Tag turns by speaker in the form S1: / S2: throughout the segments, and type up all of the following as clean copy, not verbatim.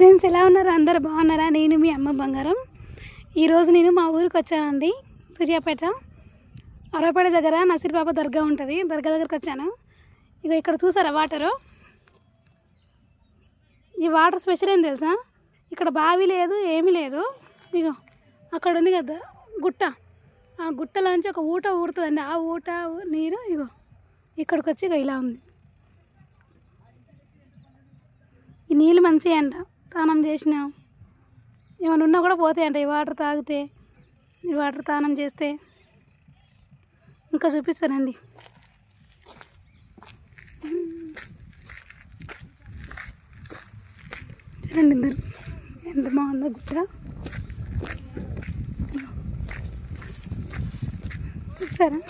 S1: Friends ఎలా ఉన్నారు? అందరూ బాగున్నారా? నేను మీ అమ్మ బంగారం. ఈరోజు నేను మా ఊరికి వచ్చానండి, సూర్యాపేట అరవపేట దగ్గర నసీర్బాబా దర్గా ఉంటుంది. దర్గా దగ్గరకు వచ్చాను. ఇక ఇక్కడ చూసారా వాటరు? ఈ వాటర్ స్పెషల్ ఏం తెలుసా? ఇక్కడ బావి లేదు, ఏమీ లేదు. ఇక అక్కడ ఉంది కదా గుట్ట, ఆ గుట్టలోంచి ఒక ఊట ఊరుతుందండి. ఆ ఊట నీరు ఇగో ఇక్కడికి వచ్చి ఇక ఇలా ఉంది. ఈ నీళ్ళు మంచిగా అంట, స్నానం చేసినా ఏమైనా ఉన్నా కూడా పోతాయంట ఈ వాటర్ తాగితే, ఈ వాటర్ స్నానం చేస్తే. ఇంకా చూపిస్తానండి. చూడండి ఇద్దరు ఎంత బాగుందో గుట్ట. చూసారా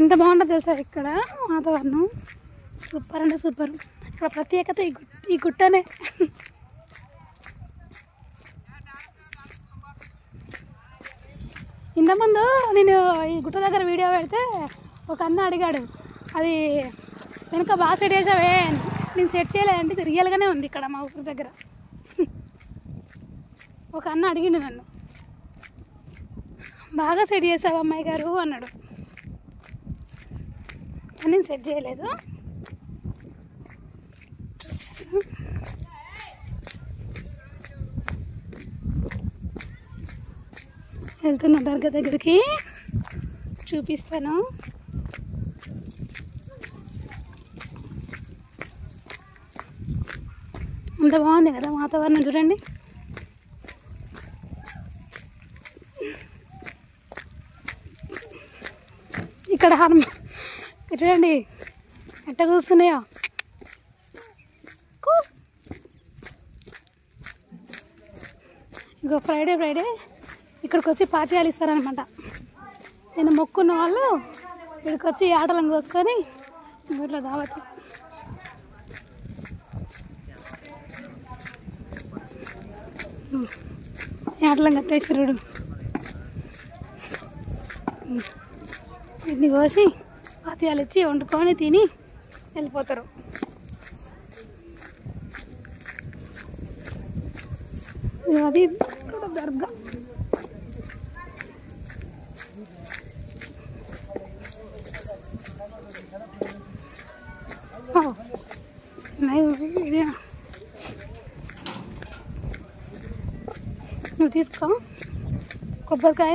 S1: ఎంత బాగుంటుందో తెలుసా? ఇక్కడ వాతావరణం సూపర్ అంటే సూపర్. ఇక్కడ ప్రత్యేకత ఈ గుట్టనే. ఇంతకుముందు నేను ఈ గుట్ట దగ్గర వీడియో పెడితే ఒక అన్న అడిగాడు, అది వెనుక బాగా సెట్ చేసావే. నేను సెట్ చేయలేదంటే ఇది రియల్గానే ఉంది ఇక్కడ మా ఊరి దగ్గర. ఒక అన్న అడిగిండు నన్ను, బాగా సెట్ చేసావు అమ్మాయి గారు అన్నాడు. నేను సెట్ చేయలేదు. వెళ్తున్నా దర్గా దగ్గరికి, చూపిస్తాను. అంత బాగుంది కదా వాతావరణం, చూడండి. ఇక్కడ చూడండి ఎట్ట కూస్తున్నాయో. ఇంకో ఫ్రైడే ఇక్కడికి వచ్చి పాఠ్యాలు ఇస్తారనమాట. నేను మొక్కున్న వాళ్ళు ఇక్కడికి వచ్చి ఆటలను కోసుకొని ఇట్లా దావత్. ఆటలను కట్టేశ్వరుడు వీటిని కోసి పాఠ్యాలు ఇచ్చి వండుకొని తిని వెళ్ళిపోతారు. అది దర్గా. నువ్వు తీసుకో కొబ్బరికాయ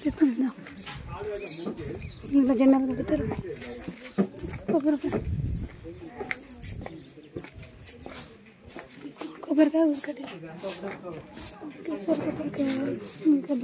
S1: తీసుకుందా, ఇంట్లో జెండాలు కడతారు. కొబ్బరికాయ ఉడకటి కొబ్బరికాయ ఇంకా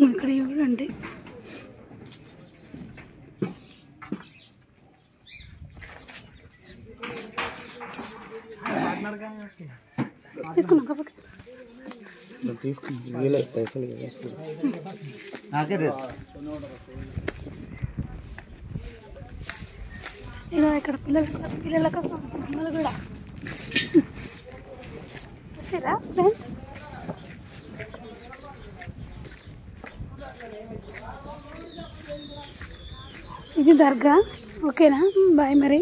S1: ఇక్కడ చూడండి. తీసుకున్నాం కాబట్టి
S2: పైసలు
S1: ఇక ఇక్కడ పిల్లల కోసం బొమ్మలు కూడా వచ్చారా ఫ్రెండ్స్? ఇది దర్గా. ఓకేనా? బాయ్ మరి.